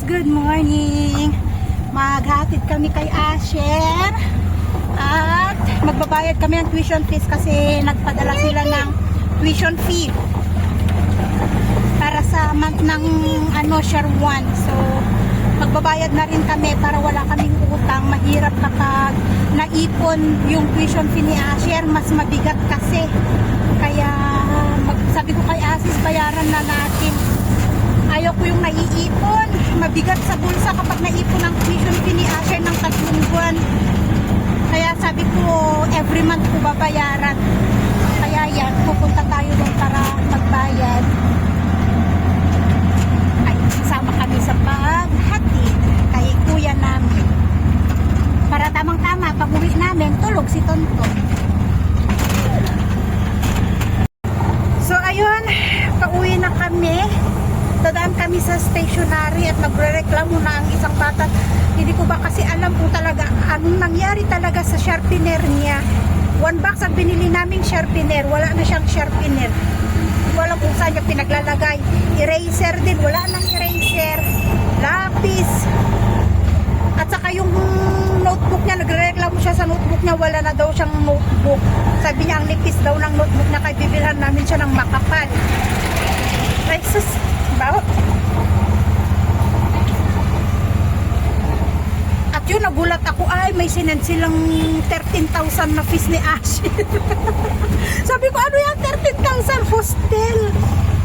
good morning. Maghatid kami kay Asher at magbabayad kami ng tuition fees kasi nagpadala sila ng tuition fee para sa month ng share 1. So magbabayad na rin kami para wala kaming utang. Mahirap kapag naipon yung tuition fee ni Asher, mas mabigat kasi. Kaya sabi ko kay Asis, bayaran na natin. Ayaw ko yung naiipon. Mabigat sa bulsa kapag naipon ang tuition fee ni Asher ng 3 buwan. Kaya sabi ko, every month ko babayaran. Kaya yan, pupunta tayo doon para magbayad. Ay, sama kami sa paghatid kay kuya namin. Para tamang-tama, pag uwi namin, tulog si Tonton. So ayun, pauwi na kami. Dadaan kami sa stationery at nagre-reklamo na ang isang bata. Hindi ko ba kasi alam kung talaga anong nangyari talaga sa sharpener niya. 1 box ang binili naming sharpener, wala na siyang sharpener. Wala kung saan niya pinaglalagay. Eraser din, wala nang eraser. Lapis. At saka yung notebook niya, nagre-reklamo siya sa notebook niya, wala na daw siyang notebook. Sabi niya ang nipis daw ng notebook niya, kaya bibilhan namin siya ng makapal. Ay, sus, bawat. At yun, nagulat ako, ay may sinend silang 13,000 na fees ni Ash. Sabi ko, ano yan, 13,000?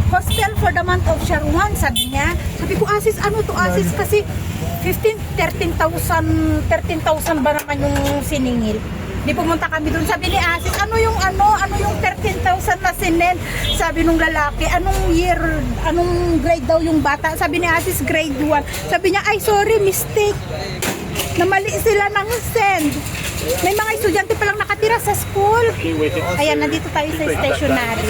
Hostel for the month of share 1, sabi niya. Sabi ko, Asis, ano to Asis? Kasi 13,000 ba naman yung siningil? Di pumunta kami doon. Sabi ni Asis, ano yung 13,000 na sinend? Sabi nung lalaki, anong year, anong grade daw yung bata? Sabi ni Asis, grade 1. Sabi niya, ay sorry, mistake. Namali sila ng send. May mga estudyante pa lang nakatira sa school. Ayan, nandito tayo sa stationery.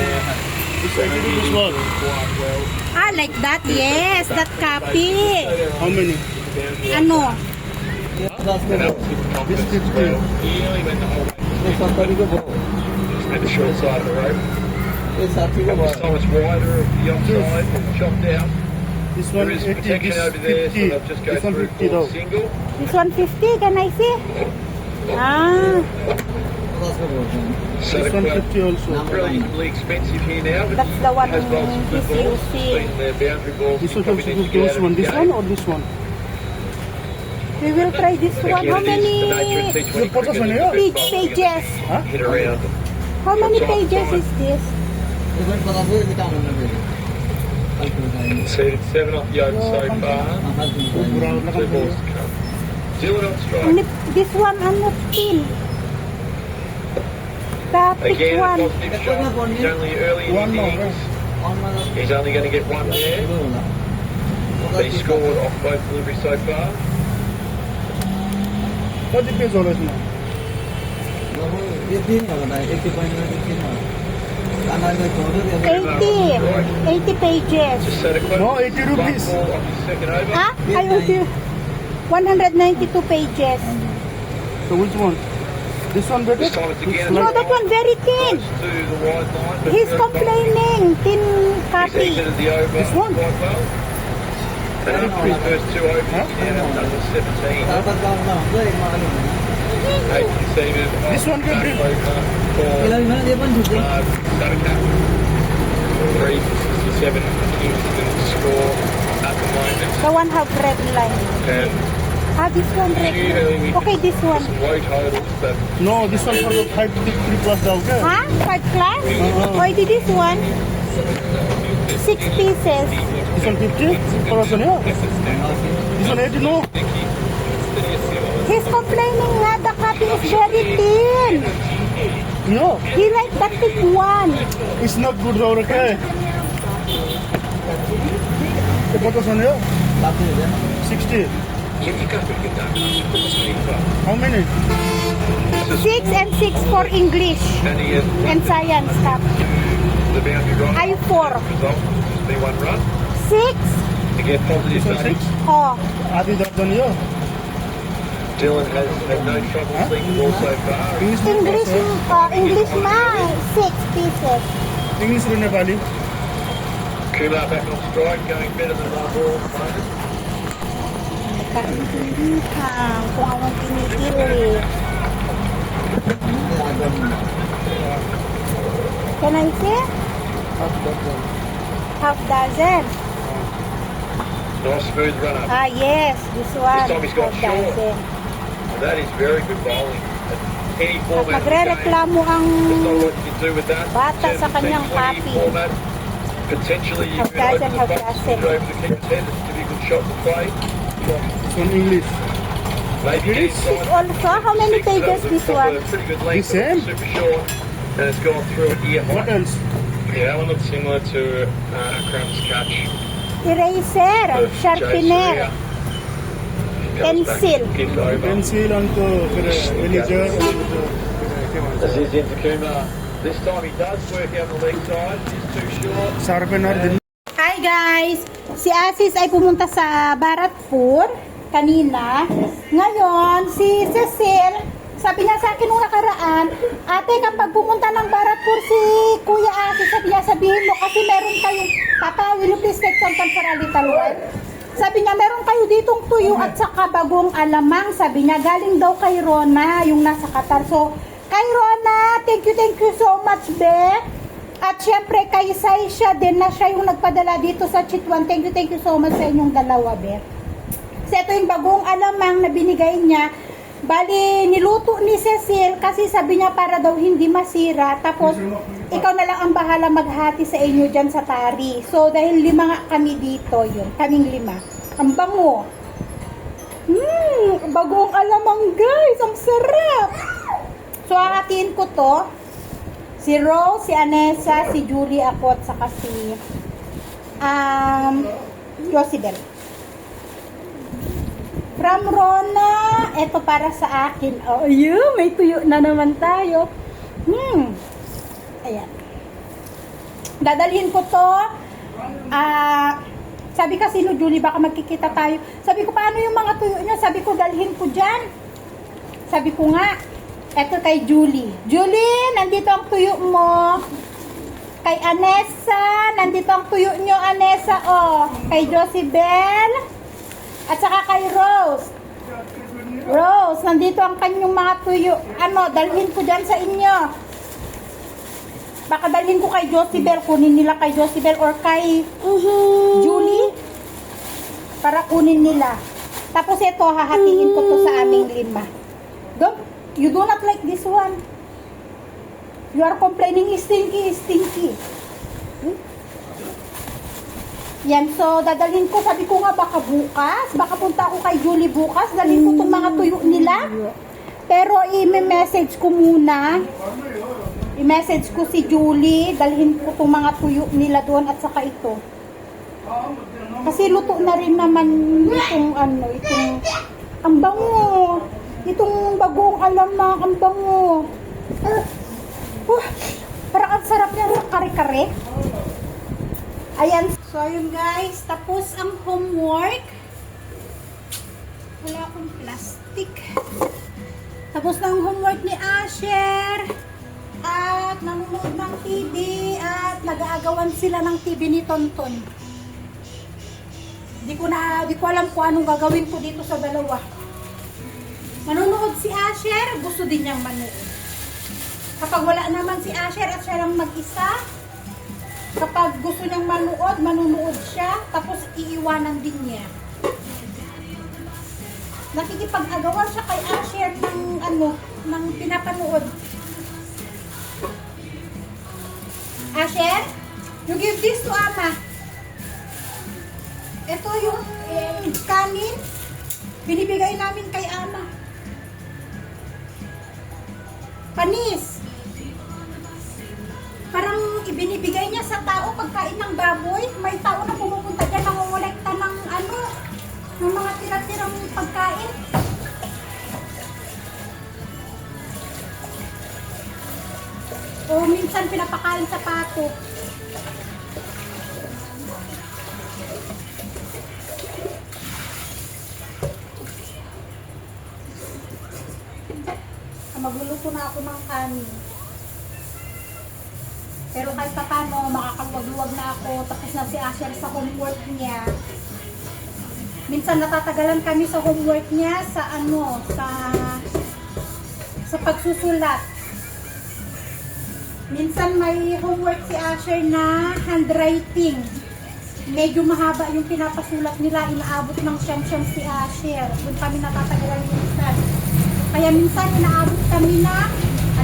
Ah, like that? Yes, that copy. How many? Ano? This 50. At the short side of the road. So it's wider the offside and chopped out. This one There is 80, protection this over there, so 50. they've just go This one through 50 for though. single. This 150, can I see? Ah, So This one 50 also. relatively expensive here now, but that's the one has got some good he's balls. using. Seen their boundary balls. This You one probably also need to good. get This out one. of the This game. one or this one? We will try this one. How Again, it is the nature of many T20 The photos cricket on is here? the best bowling pages? Huh? hit around. How many pages is this? Conceded 7 off the over so far. Two balls to come. Dylan on strike. This one, ano, tin. The thick Again, a one. positive shot. He's only early in One the more, innings. He's only going to get one there. They scored off both deliveries so far. What the page always now? 80 pages. Just set a quote. No, 80 rupees. One ball on the second over. Ah, I 192 pages. So which one? This one better? This time it's again. No, that one very thin. Close to the wide line. but He's first ball, complaining. Thin He's copy. exited the over This one? quite well. And after his first 2 overs, he's now under 17. 8 conceded. This one can be- over for Suttercup. 367 Kingston score at the moment. The one have red line. And Ah, this one red line. Okay, this one. some low totals that No, this one for the 5 plus down. Okay? Huh? 5 class? Why did this one? 6 pieces. This one 50? For us on here. This one 80, no? He's complaining nga the copy is very thin. No. He like the thick one. It's not good, Raul, okay? The photos on here? 60. How many? 6 and 6 for English and he has and science stuff. the boundary right. I 4. Result be 1 run. 6? To get positive This one 6? numbers. Oh. Adi that one here. Dylan has had no trouble seeing the ball so far. English ma 6 pieces. English or Nepali? Kumar back on strike, going better than the ball at the moment. magkaintindihan kung anong pinipili. Can I see? Half dozen. Nice smooth runner. Ah, yes. This one. This time he's got half short. dozen. That is very good bowling. Any At format of the game. magre-reklamo ang There's not what you can do with that. bata sa kanyang 10, 20 copy. format. Potentially you Half could open dozen, the half box, dozen. put it over the keeper's head, and give you a good shot to play. This one English. Maybe get inside. Also, how many Six, pages that was this a one? pretty good length, The same? super short, and it's gone through at ear What height. else? Yeah, that one looks similar to Akram's catch. Eraser, of sharpener, Jay Surya. Goes back, pencil. gives over. Pencil onto villager. This is into Kumar. This time he does work out the leg side. He's too short. Sharpener. Then Hi guys! Si Asis ay pumunta sa Baratpur kanina. Ngayon, si Cecil, sabi niya sa akin nung nakaraan, ate kapag pumunta ng Baratpur si Kuya Asis, sabi niya sabihin mo kasi meron kayong, Papa, will you please take some time for a little while? Sabi niya, meron kayo ditong tuyo at saka bagong alamang. Sabi niya, galing daw kay Rona, yung nasa Qatar. So, kay Rona, thank you so much, be. At syempre, kay Saisha din na siya yung nagpadala dito sa Chitwan. Thank you so much sa inyong dalawa, be. Kasi ito yung bagong alamang na binigay niya. Bali, niluto ni Cecil kasi sabi niya para daw hindi masira. Tapos, ikaw na lang ang bahala maghati sa inyo dyan sa tari. So, dahil 5 nga kami dito, yun. Kaming 5. Ang bango. Bagong alamang, guys. Ang sarap. So, hahatiin ko to. Si Rose, si Anessa, si Julie, ako, at saka si Josibel. From Rona, ito para sa akin. Oh, may tuyo na naman tayo. Ayan. Dadalhin ko to. Sabi kasi no, Julie, baka magkikita tayo. Sabi ko, paano yung mga tuyo nyo? Sabi ko, dalhin ko dyan. Sabi ko nga, eto kay Julie. Julie, nandito ang tuyo mo. Kay Anessa, nandito ang tuyo nyo, Anessa. Oh, kay Josibel. At saka kay Rose. Rose, nandito ang kanyang mga tuyo. Ano, dalhin ko dyan sa inyo. Baka dalhin ko kay Josibel. Kunin nila kay Josibel or kay Julie. Para kunin nila. Tapos ito, hahatiin ko to sa aming 5. You do not like this one. You are complaining stinky. Yan, so dadalhin ko, sabi ko nga baka bukas, baka punta ako kay Julie bukas, dalhin ko itong mga tuyo nila. Pero i-message ko muna, i-message ko si Julie, dalhin ko itong mga tuyo nila doon at saka ito. Kasi luto na rin naman itong ang bango, itong bagong alamang, ang bango. Parang ang sarap niya sa kare-kare. Ayan. So, ayun guys. Tapos ang homework. Wala akong plastic. Tapos na ang homework ni Asher. At nanonood ng TV. At nag-aagawan sila ng TV ni Tonton. Di ko alam kung anong gagawin ko dito sa dalawa. Manonood si Asher. Gusto din niyang manood. Kapag wala naman si Asher at siya lang mag-isa, kapag gusto niyang manunood siya, tapos iiwanan din niya. Nakikipag-agawan siya kay Asher ng pinapanood. Asher, you give this to Ama. Ito yung kanin, binibigay namin kay Ama. Panis. Parang ibinibigay niya sa tao pagkain ng baboy. May tao na pumupunta dyan, nangongolekta ng ng mga tira-tirang pagkain. O minsan pinapakain sa pato. Magluluto na ako ng kanin. Pero kahit pa paano, makakaluwag-luwag na ako. Tapos na si Asher sa homework niya. Minsan natatagalan kami sa homework niya sa sa pagsusulat. Minsan may homework si Asher na handwriting. Medyo mahaba yung pinapasulat nila, inaabot ng siyam-siyam si Asher. Doon kami natatagalan minsan. Kaya minsan inaabot kami na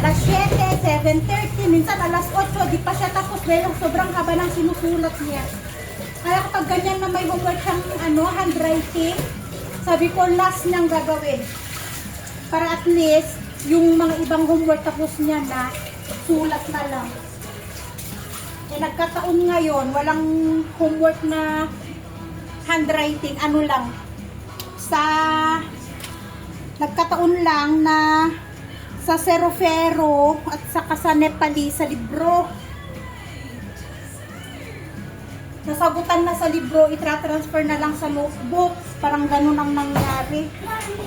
alas 7, 7:30, minsan alas 8, di pa siya tapos dahil sobrang haba ng sinusulat niya. Kaya kapag ganyan na may homework siyang handwriting, sabi ko last niyang gagawin. Para at least, yung mga ibang homework tapos niya na, sulat na lang. Eh nagkataon ngayon, walang homework na handwriting, nagkataon lang na sa Serofero at saka sa Nepali sa libro. Nasagutan na sa libro, itra-transfer na lang sa notebook. Parang ganun ang nangyari.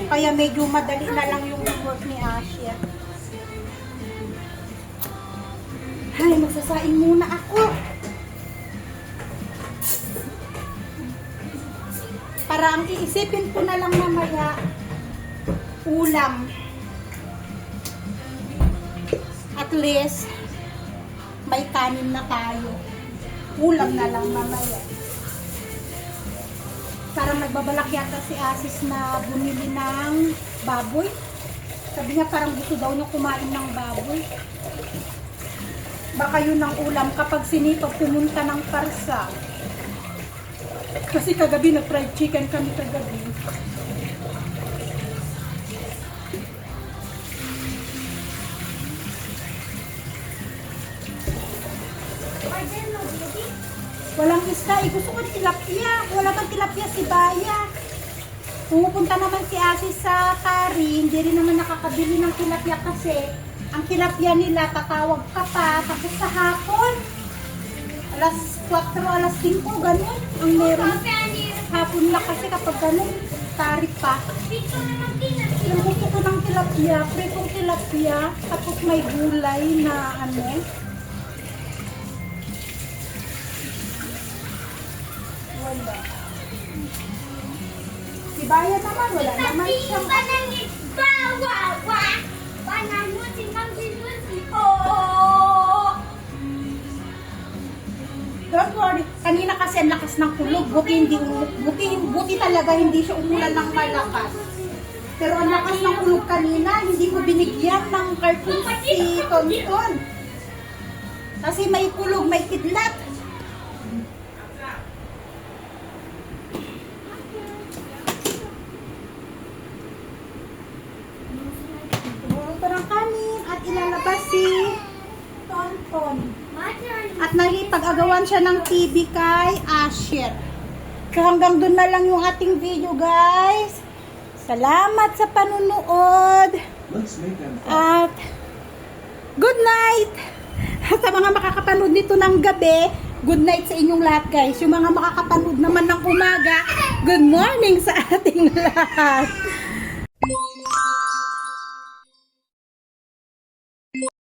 Kaya medyo madali na lang yung work ni Asher. Ay, magsasaing muna ako. Para ang iisipin ko na lang mamaya, ulam. At least, may kanin na tayo. Ulam na lang mamaya. Parang nagbabalak yata si Asis na bumili ng baboy. Sabi niya parang gusto daw niya kumain ng baboy. Baka yun ang ulam kapag sinipag pumunta ng parsa. Kasi kagabi nag-fried chicken kami kagabi. Walang isda, gusto ko tilapia. Wala bang tilapia si Baya. Pumupunta naman si Asis sa Kari, hindi rin naman nakakabili ng tilapia kasi ang tilapia nila, tatawag ka pa, tapos sa hapon, alas 4, alas 5, ganun. Ang meron. Hapon na kasi kapag ganun, Kari pa. Yung gusto ko ng tilapia, pritong tilapia, tapos may gulay na wala. Si Baya naman, wala naman siyang... Don't worry, kanina kasi ang lakas ng kulog, buti talaga hindi siya umulan ng malakas. Pero ang lakas ng kulog kanina, hindi ko binigyan ng cartoon si Tonton. Kasi may kulog, may kidlat. Ilalabas si Tonton. At nakipag-agawan siya ng TV kay Asher. So hanggang doon na lang yung ating video, guys. Salamat sa panunood. At good night. Sa mga makakapanood nito ng gabi, good night sa inyong lahat, guys. Yung mga makakapanood naman ng umaga, good morning sa ating lahat.